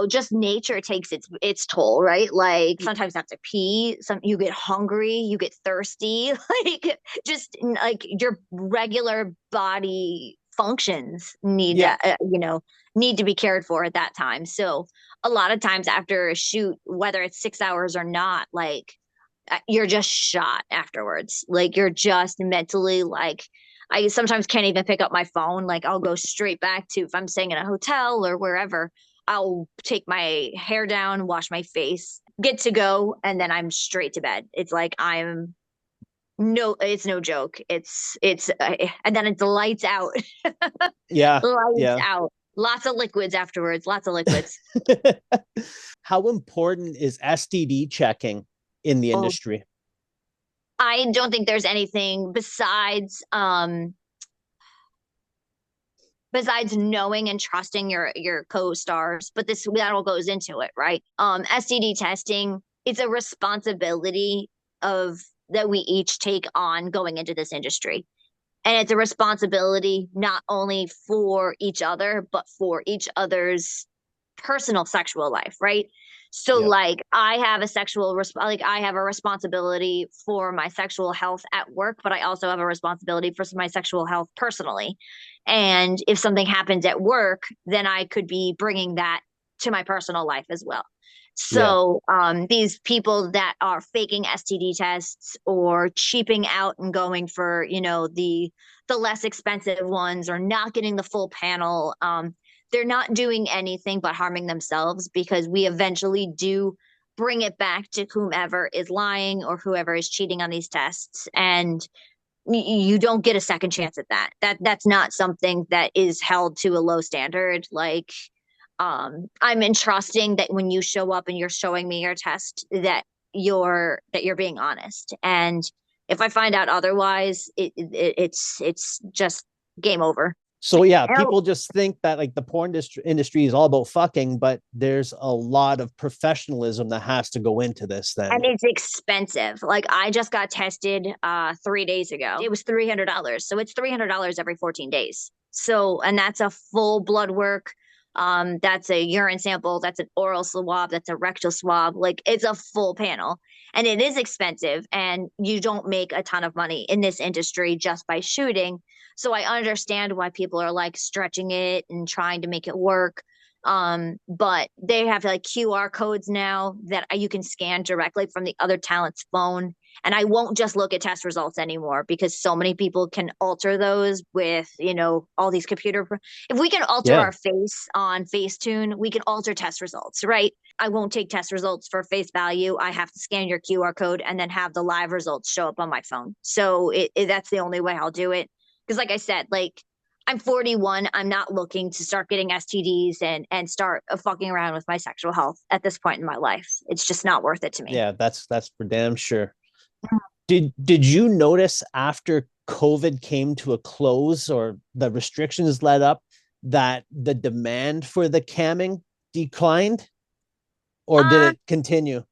[SPEAKER 1] just nature takes its toll, right? Like sometimes you have to pee, some you get hungry, you get thirsty, like just like your regular body functions need
[SPEAKER 2] Yeah.
[SPEAKER 1] need to be cared for at that time. So a lot of times after a shoot, whether it's 6 hours or not, like you're just shot afterwards, like you're just mentally like I sometimes can't even pick up my phone. Like I'll go straight back to if I'm staying in a hotel or wherever, I'll take my hair down, wash my face, get to go, and then I'm straight to bed. It's like it's no joke. It's and then it's lights out,
[SPEAKER 2] Yeah.
[SPEAKER 1] lights
[SPEAKER 2] Yeah.
[SPEAKER 1] out. Lots of liquids afterwards. Lots of liquids.
[SPEAKER 2] How important is STD checking in the
[SPEAKER 1] Oh,
[SPEAKER 2] industry?
[SPEAKER 1] I don't think there's anything besides knowing and trusting your co-stars, but that all goes into it, right? STD testing, it's a responsibility of that we each take on going into this industry, and it's a responsibility not only for each other but for each other's personal sexual life, right? So
[SPEAKER 2] Yep.
[SPEAKER 1] like I have I have a responsibility for my sexual health at work, but I also have a responsibility for my sexual health personally. And if something happens at work, then I could be bringing that to my personal life as well.
[SPEAKER 2] Yeah.
[SPEAKER 1] So these people that are faking STD tests or cheaping out and going for the less expensive ones or not getting the full panel, they're not doing anything but harming themselves, because we eventually do bring it back to whomever is lying or whoever is cheating on these tests, and you don't get a second chance at that's not something that is held to a low standard. Like I'm entrusting that when you show up and you're showing me your test, that you're being honest, and if I find out otherwise, it's just game over.
[SPEAKER 2] So yeah,
[SPEAKER 1] Oh,
[SPEAKER 2] people just think that like the porn industry is all about fucking, but there's a lot of professionalism that has to go into this then.
[SPEAKER 1] and it's expensive. Like I just got tested 3 days ago. It was $300. So it's $300 every 14 days. So, and that's a full blood work, That's a urine sample, that's an oral swab, that's a rectal swab. Like it's a full panel, and it is expensive, and you don't make a ton of money in this industry just by shooting. So I understand why people are like stretching it and trying to make it work. But they have like QR codes now that you can scan directly from the other talent's phone. And I won't just look at test results anymore because so many people can alter those with, all these computer. If we can alter
[SPEAKER 2] Yeah.
[SPEAKER 1] our face on Facetune, we can alter test results, right? I won't take test results for face value. I have to scan your QR code and then have the live results show up on my phone. So that's the only way I'll do it. Because like I said, like I'm 41. I'm not looking to start getting STDs and start fucking around with my sexual health at this point in my life. It's just not worth it to me.
[SPEAKER 2] Yeah, that's for damn sure. Did you notice after COVID came to a close or the restrictions let up that the demand for the camming declined, or did it continue?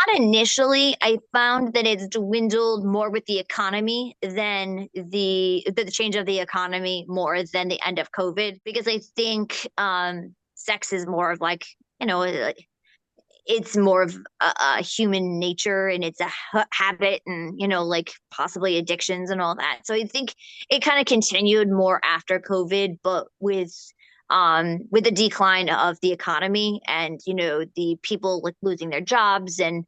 [SPEAKER 1] Not initially. I found that it's dwindled more with the economy than the change of the economy more than the end of COVID, because I think sex is more of like, it's more of a human nature, and it's a habit, and like possibly addictions and all that. So I think it kind of continued more after COVID, but with the decline of the economy and the people like losing their jobs and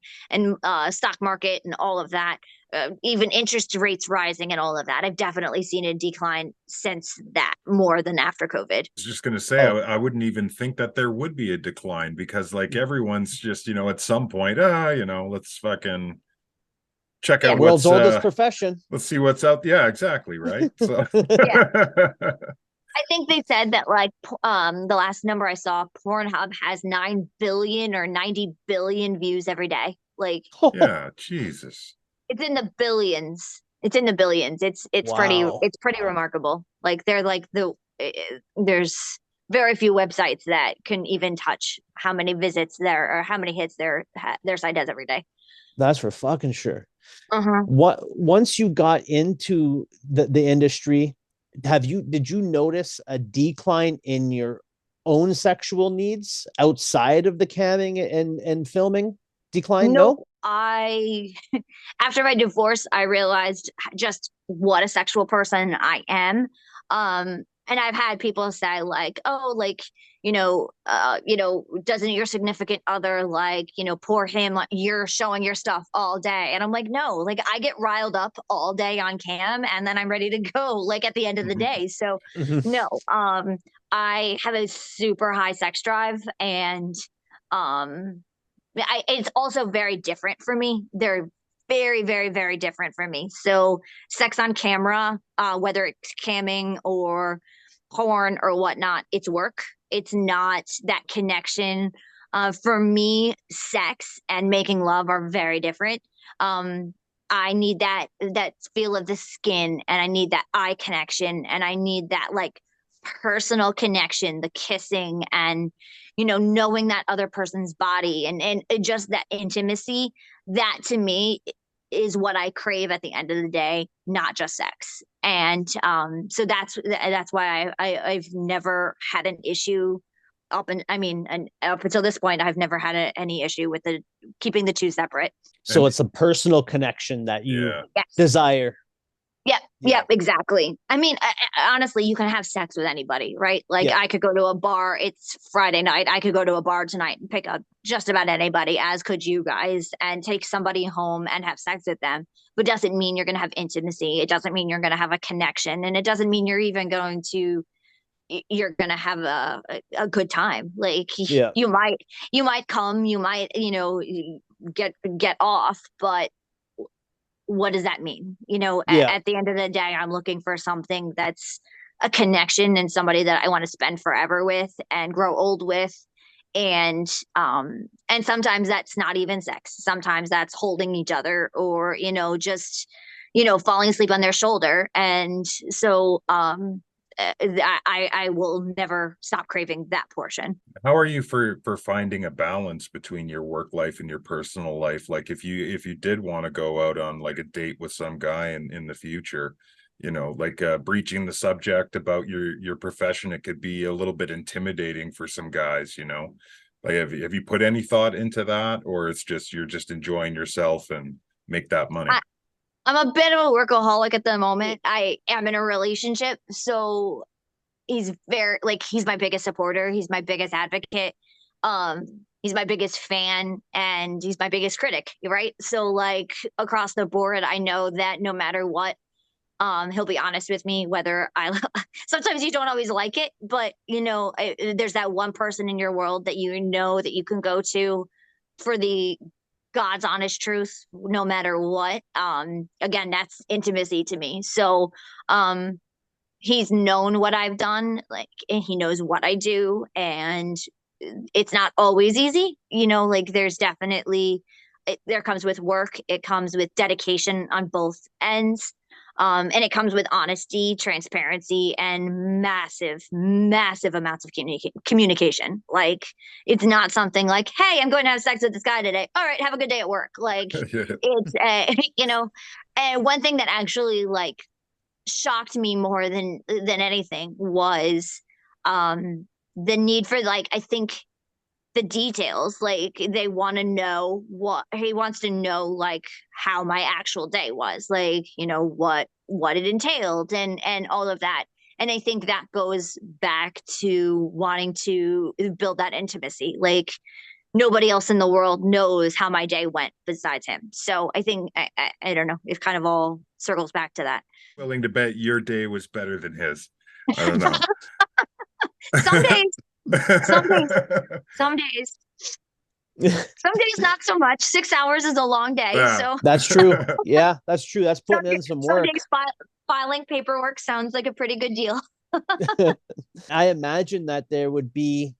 [SPEAKER 1] stock market and all of that, even interest rates rising and all of that, I've definitely seen a decline since that more than after COVID.
[SPEAKER 3] I was just going to say, I wouldn't even think that there would be a decline, because like everyone's just, at some point, let's fucking check out
[SPEAKER 2] world's oldest profession.
[SPEAKER 3] Let's see what's out. Yeah, exactly. Right. So
[SPEAKER 1] I think they said that like the last number I saw, Pornhub has 9 billion or 90 billion views every day. Like,
[SPEAKER 3] yeah, Jesus.
[SPEAKER 1] It's in the billions. It's in the billions. It's
[SPEAKER 2] Wow.
[SPEAKER 1] pretty remarkable. Like they're like there's very few websites that can even touch how many visits there or how many hits their site has every day.
[SPEAKER 2] That's for fucking sure. Once you got into the industry, did you notice a decline in your own sexual needs outside of the camming and filming? Decline? No.
[SPEAKER 1] After my divorce, I realized just what a sexual person I am. And I've had people say like, oh, like, doesn't your significant other like, poor him, like you're showing your stuff all day. And I'm like, no, like I get riled up all day on cam and then I'm ready to go like at the end of the day. So no, I have a super high sex drive, and it's also very different for me. They're very, very, very different for me. So sex on camera, whether it's camming or porn or whatnot, it's work. It's not that connection. For me, sex and making love are very different. I need that feel of the skin, and I need that eye connection, and I need that like personal connection, the kissing, and knowing that other person's body, and just that intimacy. That to me is what I crave at the end of the day, not just sex. And so that's why I've never had an issue up until this point. I've never had any issue with keeping the two separate.
[SPEAKER 2] So it's a personal connection that you desire.
[SPEAKER 1] Yep, exactly. I mean, honestly, you can have sex with anybody, right? Like I could go to a bar. It's Friday night. I could go to a bar tonight and pick up just about anybody, as could you guys, and take somebody home and have sex with them. But doesn't mean you're going to have intimacy. It doesn't mean you're going to have a connection, and it doesn't mean you're even going to have a good time. Like you might come, you might get off, but what does that mean? At the end of the day, I'm looking for something that's a connection and somebody that I want to spend forever with and grow old with. And sometimes that's not even sex. Sometimes that's holding each other, or just falling asleep on their shoulder. And so I will never stop craving that portion.
[SPEAKER 3] How are you for finding a balance between your work life and your personal life? Like if you did want to go out on like a date with some guy in the future, you know, like breaching the subject about your profession. It could be a little bit intimidating for some guys, you know. Like have you put any thought into that, or it's just you're just enjoying yourself and make that money?
[SPEAKER 1] I'm a bit of a workaholic at the moment. I am in a relationship, so he's very like he's my biggest supporter, he's my biggest advocate, um he's my biggest fan, and he's my biggest critic, right? So like across the board, I know that no matter what, he'll be honest with me, whether I sometimes you don't always like it, but you know, there's that one person in your world that you know that you can go to for the God's honest truth, no matter what. Again, that's intimacy to me. So he's known what I've done, like, and he knows what I do, and it's not always easy, you know, like there's definitely there comes with work, it comes with dedication on both ends. And it comes with honesty, transparency, and massive amounts of communication. Like, it's not something like, "Hey, I'm going to have sex with this guy today. All right, have a good day at work." Like,
[SPEAKER 3] Yeah.
[SPEAKER 1] it's you know. And one thing that actually like shocked me more than anything was the need for, like, I think the details. Like, they want to know what he wants to know, like how my actual day was, like, you know, what it entailed, and all of that. And I think that goes back to wanting to build that intimacy. Like, nobody else in the world knows how my day went besides him. So I think I don't know, it kind of all circles back to that.
[SPEAKER 3] Willing to bet your day was better than his. I don't know.
[SPEAKER 1] Some days, some days, some days, some days not so much. 6 hours is a long day.
[SPEAKER 3] Yeah.
[SPEAKER 1] So
[SPEAKER 2] That's true. Yeah, that's true. That's putting in some
[SPEAKER 1] some
[SPEAKER 2] work.
[SPEAKER 1] days filing paperwork sounds like a pretty good deal.
[SPEAKER 2] I imagine that there would be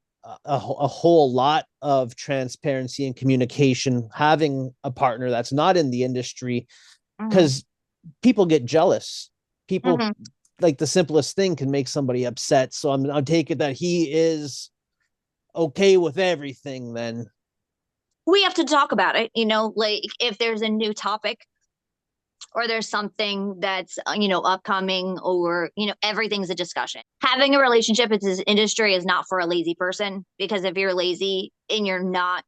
[SPEAKER 2] a whole lot of transparency and communication having a partner that's not in the industry, because people get jealous. People like the simplest thing can make somebody upset. So I'll take it that he is okay with everything then.
[SPEAKER 1] We have to talk about it, you know, like if there's a new topic or there's something that's you know, upcoming, or you know, everything's a discussion. Having a relationship in this industry is not for a lazy person, because if you're lazy and you're not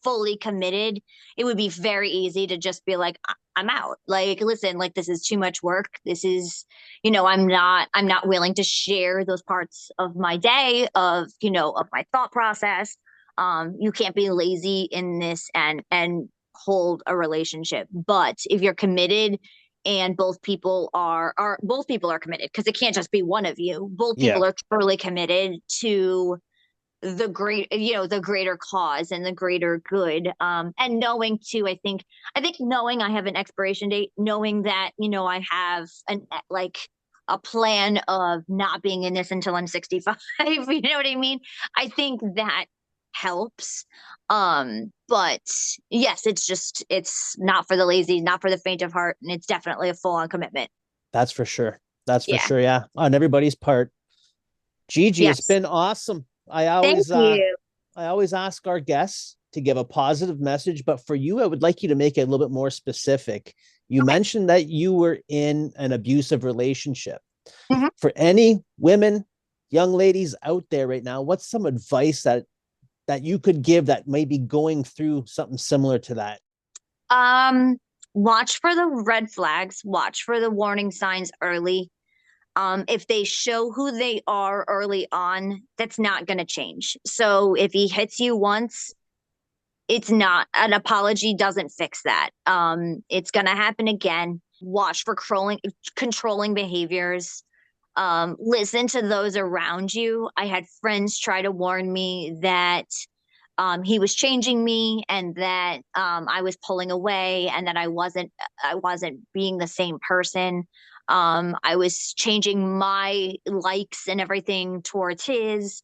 [SPEAKER 1] fully committed, it would be very easy to just be like, I'm out. Like, listen, like, this is too much work. This is, you know, I'm not willing to share those parts of my day, of, you know, of my thought process. You can't be lazy in this and hold a relationship. But if you're committed, and both people are committed, because it can't just be one of you. Both
[SPEAKER 2] Yeah.
[SPEAKER 1] people are truly committed to the great, you know, the greater cause and the greater good. And knowing too, I think knowing I have an expiration date, knowing that, you know, I have an like a plan of not being in this until I'm 65. You know what I mean? I think that helps. But yes, it's not for the lazy, not for the faint of heart, and it's definitely a full on commitment.
[SPEAKER 2] That's for sure. That's for
[SPEAKER 1] Yeah.
[SPEAKER 2] sure. Yeah. On everybody's part. Gigi, it's
[SPEAKER 1] Yes.
[SPEAKER 2] been awesome.
[SPEAKER 1] Thank you.
[SPEAKER 2] I always ask our guests to give a positive message, but for you, I would like you to make it a little bit more specific. You
[SPEAKER 1] Okay.
[SPEAKER 2] mentioned that you were in an abusive relationship.
[SPEAKER 1] Mhm.
[SPEAKER 2] For any women, young ladies out there right now, what's some advice that you could give that may be going through something similar to that?
[SPEAKER 1] Um, Watch for the red flags, watch for the warning signs early. If they show who they are early on, that's not going to change. So if he hits you once, it's not an apology doesn't fix that. It's going to happen again. Watch for controlling behaviors. Listen to those around you. I had friends try to warn me that he was changing me, and that I was pulling away, and that I wasn't being the same person. I was changing my likes and everything towards his.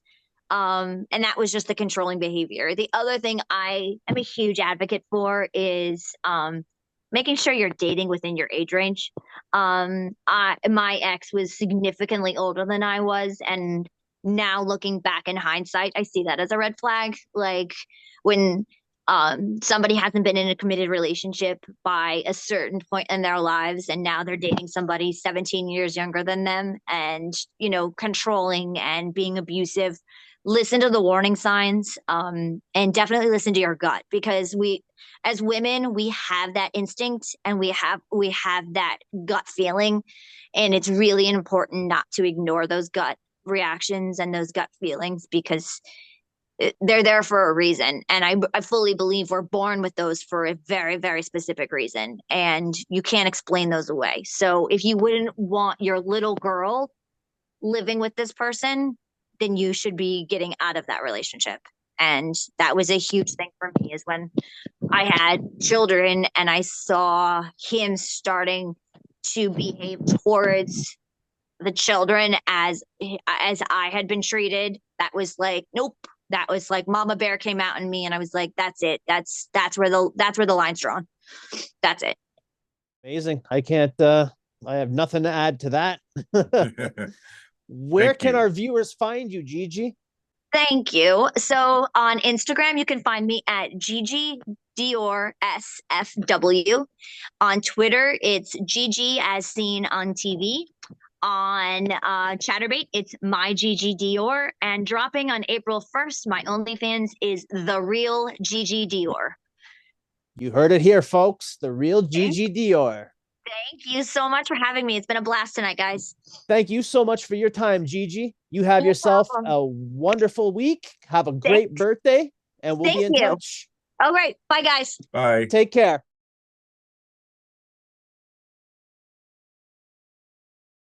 [SPEAKER 1] And that was just the controlling behavior. The other thing I am a huge advocate for is making sure you're dating within your age range. My ex was significantly older than I was, and now looking back in hindsight, I see that as a red flag. Like, when somebody hasn't been in a committed relationship by a certain point in their lives, and now they're dating somebody 17 years younger than them, and controlling and being abusive. Listen to the warning signs, and definitely listen to your gut, because we, as women, we have that instinct, and we have that gut feeling, and it's really important not to ignore those gut reactions and those gut feelings, because they're there for a reason. And I fully believe we're born with those for a very, very specific reason. And you can't explain those away. So if you wouldn't want your little girl living with this person, then you should be getting out of that relationship. And that was a huge thing for me, is when I had children and I saw him starting to behave towards the children as I had been treated. That was like, nope. That was like Mama Bear came out in me, and I was like, that's it. That's where the line's drawn. That's it.
[SPEAKER 2] Amazing. I can't I have nothing to add to that. Where can our viewers find you, Gigi?
[SPEAKER 1] Thank you. So on Instagram, you can find me at Gigi Dior SFW. On Twitter, it's Gigi as seen on TV. On Chatterbait, it's my Gigi Dior, and dropping on April 1st, my OnlyFans is the real Gigi Dior.
[SPEAKER 2] You heard it here, folks. The real Gigi Dior.
[SPEAKER 1] Thank you so much for having me. It's been a blast tonight, guys.
[SPEAKER 2] Thank you so much for your time, Gigi. You have yourself a wonderful week. Have a great birthday, and we'll be in touch.
[SPEAKER 1] All right. Bye, guys.
[SPEAKER 3] Bye.
[SPEAKER 2] Take care.